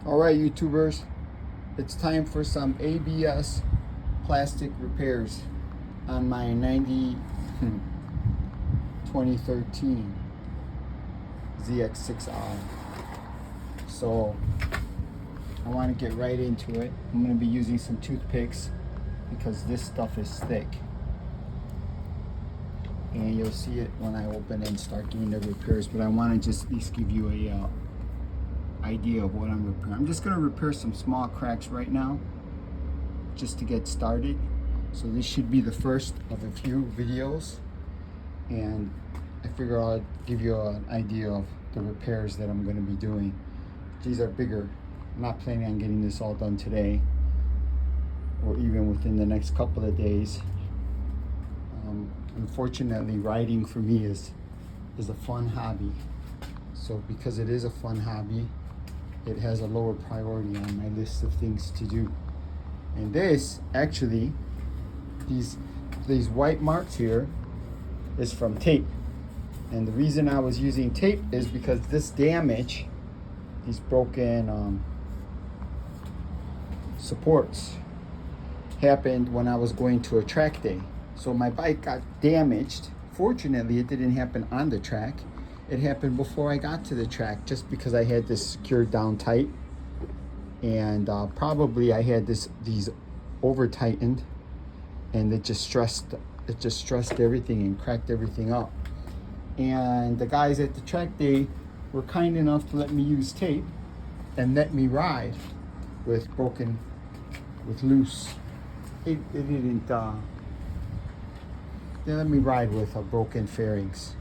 Alright, YouTubers, it's time for some ABS plastic repairs on my 2013 ZX6R. So I want to get right into it. I'm going to be using some toothpicks because this stuff is thick. And you'll see it when I open and start doing the repairs, but I want to just at least give you a idea of what I'm repairing. I'm just going to repair some small cracks right now just to get started. So this should be the first of a few videos, and I figure I'll give you an idea of the repairs that I'm going to be doing. These are bigger. I'm not planning on getting this all done today or even within the next couple of days. Unfortunately, riding for me is a fun hobby. So because it is a fun hobby, it has a lower priority on my list of things to do. And this, actually, these white marks here is from tape. And the reason I was using tape is because this damage, these broken supports, happened when I was going to a track day. So my bike got damaged. Fortunately, it didn't happen on the track. It happened before I got to the track, just because I had this secured down tight, and probably I had these over tightened, and it just stressed everything and cracked everything up. And the guys at the track day were kind enough to let me use tape and let me ride with loose. They didn't. They let me ride with broken fairings,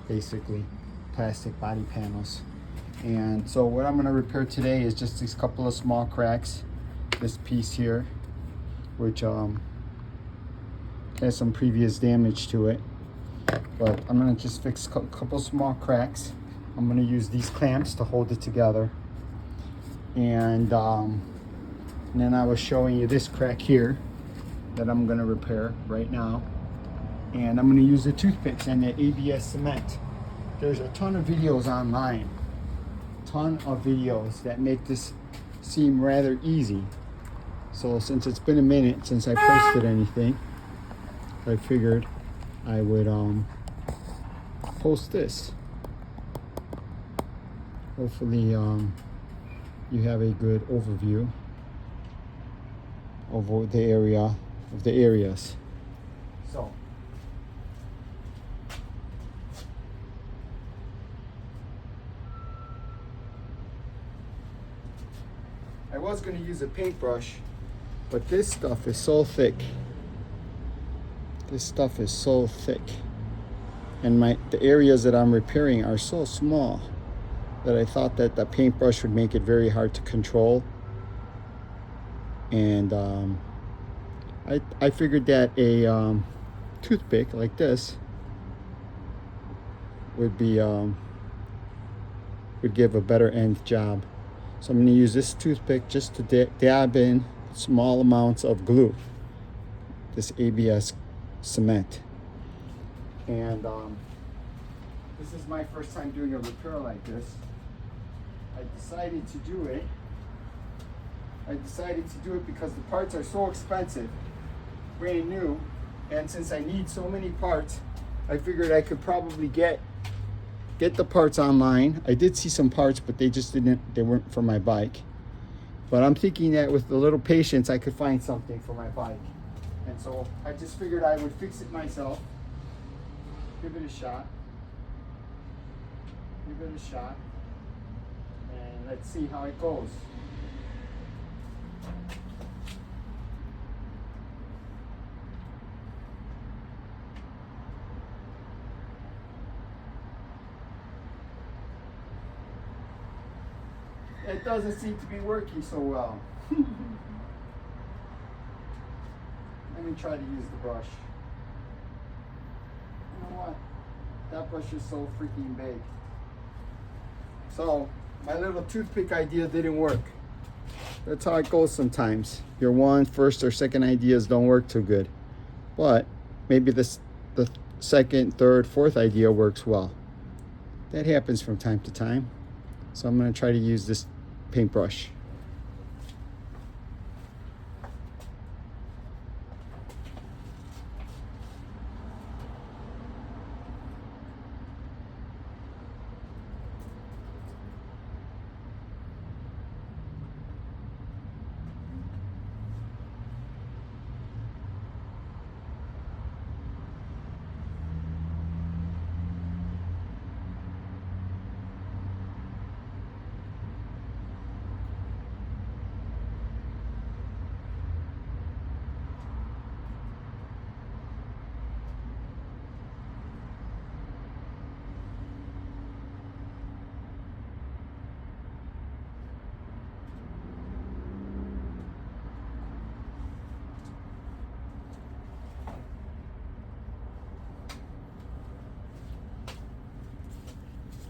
basically. Plastic body panels. And so what I'm going to repair today is just these couple of small cracks. This piece here, which has some previous damage to it, but I'm going to just fix a couple small cracks. I'm going to use these clamps to hold it together, and then I was showing you this crack here that I'm going to repair right now, and I'm going to use the toothpicks and the ABS cement. There's a ton of videos online, that make this seem rather easy. So since it's been a minute since I posted anything, I figured I would post this. Hopefully you have a good overview of the areas. So I was going to use a paintbrush, but this stuff is so thick. And the areas that I'm repairing are so small that I thought that the paintbrush would make it very hard to control. And I figured that a toothpick like this would give a better end job. So I'm going to use this toothpick just to dab in small amounts of glue, this ABS cement. And this is my first time doing a repair like this. I decided to do it because the parts are so expensive, brand new, and since I need so many parts, I figured I could probably get the parts online. I did see some parts, but they weren't for my bike. But I'm thinking that with a little patience, I could find something for my bike. And so I just figured I would fix it myself. Give it a shot. And let's see how it goes. It doesn't seem to be working so well. Let me try to use the brush. You know what? That brush is so freaking big. So my little toothpick idea didn't work. That's how it goes sometimes. Your first or second ideas don't work too good. But maybe the second, third, fourth idea works well. That happens from time to time. So I'm going to try to use this paintbrush.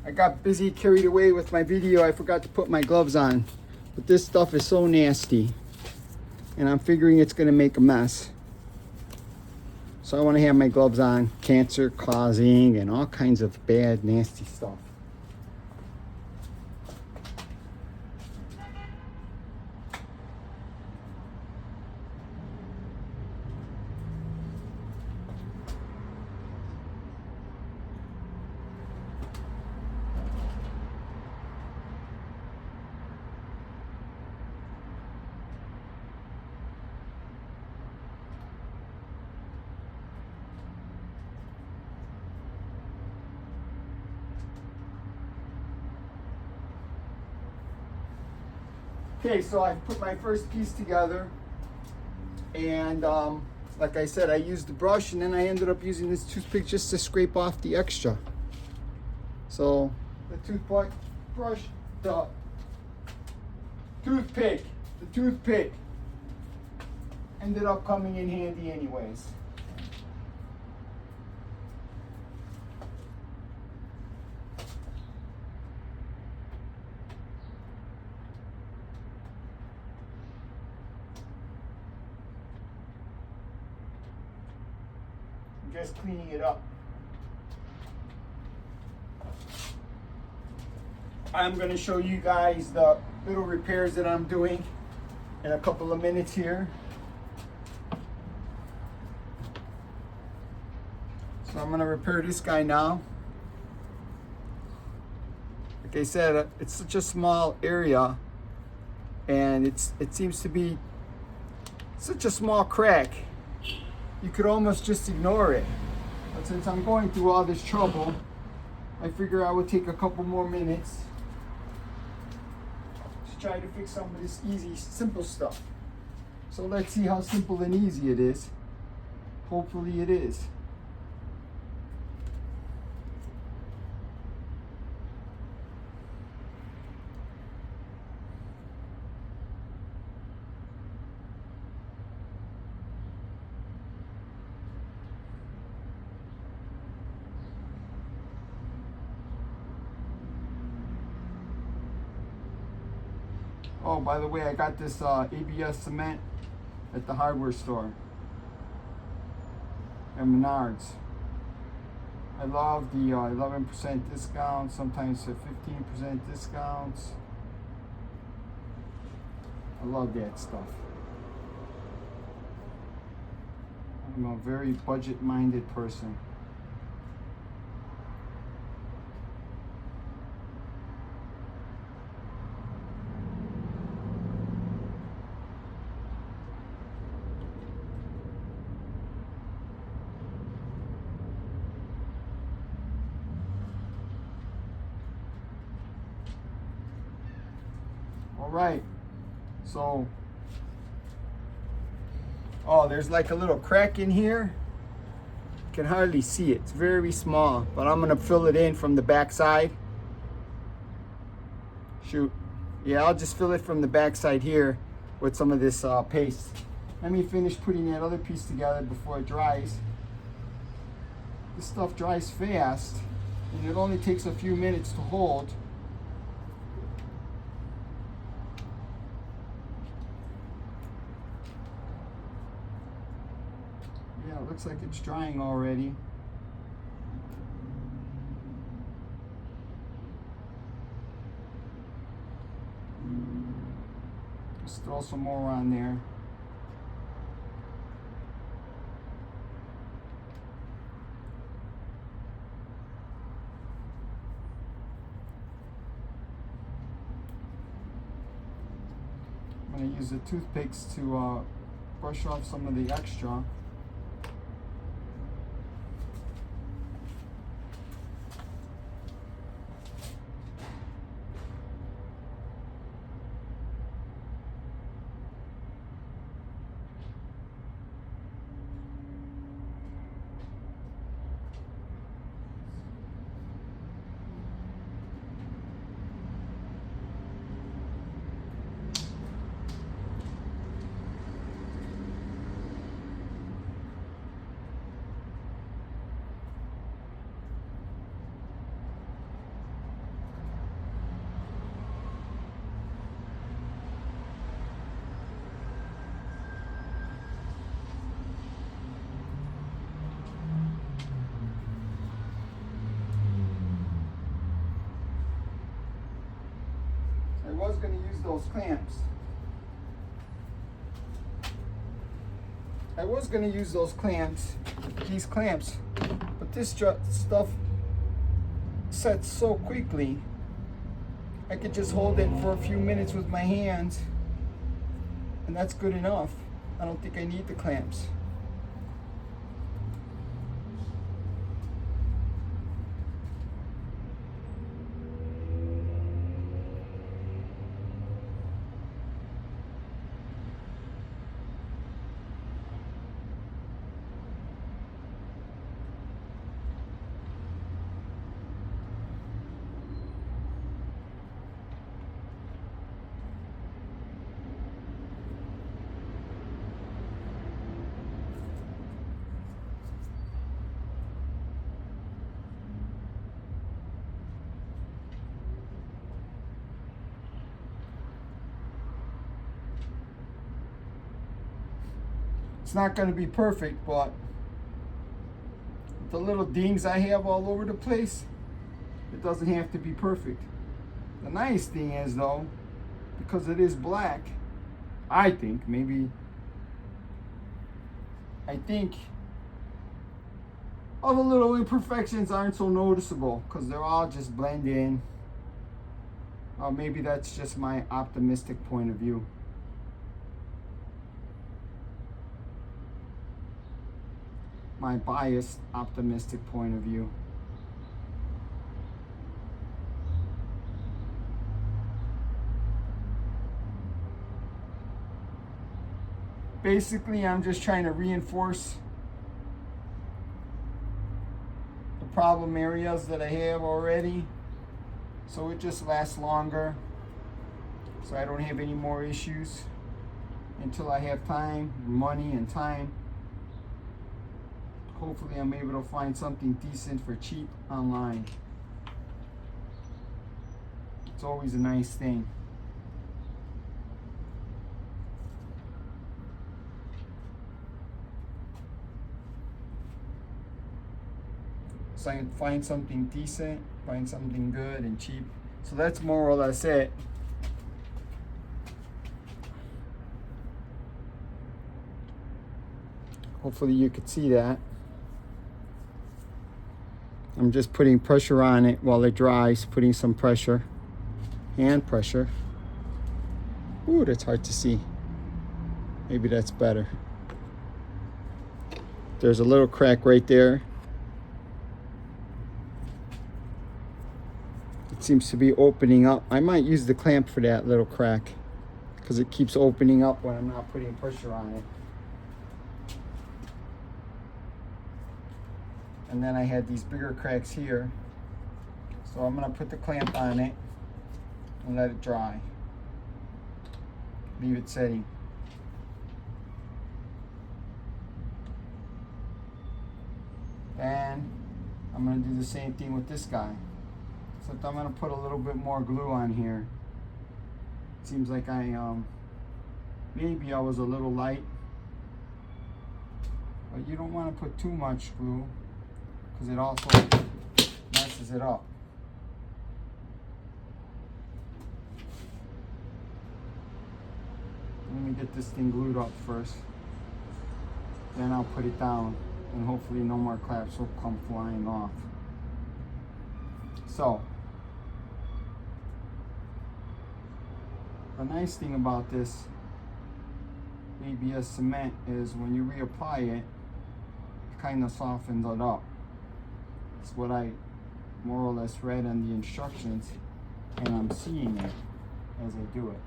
I got busy, carried away with my video. I forgot to put my gloves on. But this stuff is so nasty. And I'm figuring it's gonna make a mess. So I wanna have my gloves on, cancer causing and all kinds of bad, nasty stuff. Okay, so I put my first piece together, and like I said, I used the brush, and then I ended up using this toothpick just to scrape off the extra. So the toothpick ended up coming in handy anyways. Just cleaning it up. I'm going to show you guys the little repairs that I'm doing in a couple of minutes here. So I'm going to repair this guy now. Like I said, it's such a small area, and it seems to be such a small crack. You could almost just ignore it. But since I'm going through all this trouble, I figure I would take a couple more minutes to try to fix some of this easy, simple stuff. So let's see how simple and easy it is. Hopefully it is. Oh, by the way, I got this ABS cement at the hardware store at Menards. I love the 11% discount, sometimes the 15% discounts. I love that stuff. I'm a very budget-minded person. All right, so, oh, there's like a little crack in here. You can hardly see it, it's very small, but I'm gonna fill it in from the back side. Shoot, yeah, I'll just fill it from the back side here with some of this paste. Let me finish putting that other piece together before it dries. This stuff dries fast, and it only takes a few minutes to hold. Yeah, it looks like it's drying already. Just throw some more on there. I'm going to use the toothpicks to brush off some of the extra. was going to use those clamps. I was going to use those clamps, these clamps, but this stuff sets so quickly. I could just hold it for a few minutes with my hands, and that's good enough. I don't think I need the clamps. It's not going to be perfect, but the little dings I have all over the place, it doesn't have to be perfect. The nice thing is, though, because it is black, I think all the little imperfections aren't so noticeable because they're all just blend in. Or maybe that's just my optimistic point of view. My biased, optimistic point of view. Basically, I'm just trying to reinforce the problem areas that I have already, so it just lasts longer, so I don't have any more issues until I have time, money and time. Hopefully I'm able to find something decent for cheap online. It's always a nice thing. So I can find something decent, find something good and cheap. So that's more or less it. Hopefully you could see that. I'm just putting pressure on it while it dries, putting some pressure, hand pressure. Ooh, that's hard to see. Maybe that's better. There's a little crack right there. It seems to be opening up. I might use the clamp for that little crack because it keeps opening up when I'm not putting pressure on it. And then I had these bigger cracks here. So I'm gonna put the clamp on it and let it dry. Leave it setting. And I'm gonna do the same thing with this guy. So I'm gonna put a little bit more glue on here. Seems like maybe I was a little light. But you don't wanna put too much glue, because it also messes it up. Let me get this thing glued up first. Then I'll put it down and hopefully no more clamps will come flying off. So, the nice thing about this ABS cement is when you reapply it, it kind of softens it up. It's what I more or less read on the instructions, and I'm seeing it as I do it.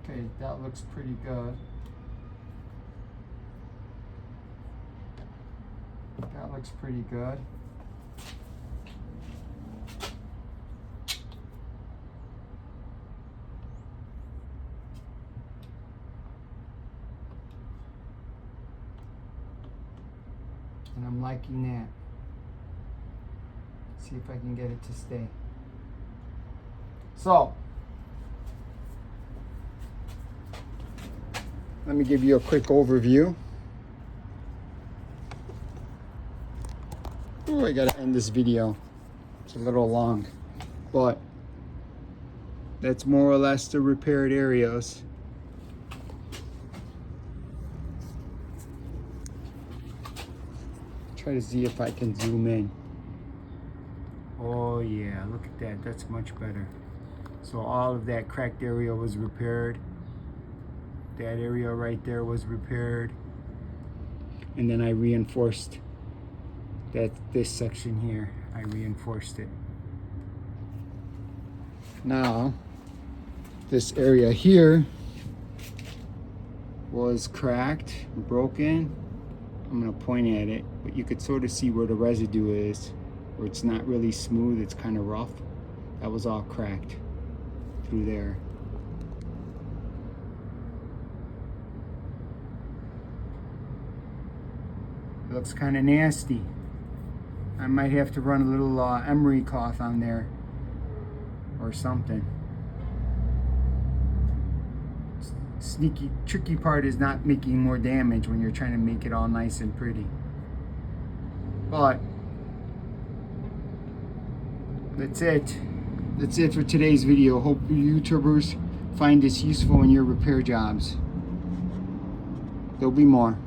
Okay, that looks pretty good. That looks pretty good. And I'm liking that. See if I can get it to stay. So, let me give you a quick overview. Oh, I gotta end this video. It's a little long, but that's more or less the repaired areas. Try to see if I can zoom in. Oh yeah, look at that. That's much better. So all of that cracked area was repaired. That area right there was repaired. And then I reinforced this section here. I reinforced it. Now, this area here was cracked, broken. I'm gonna point at it, but you could sort of see where the residue is, where it's not really smooth, it's kind of rough. That was all cracked through there. It looks kind of nasty. I might have to run a little emery cloth on there or something. Sneaky, tricky part is not making more damage when you're trying to make it all nice and pretty. But that's it. That's it for today's video. Hope you YouTubers find this useful in your repair jobs. There'll be more.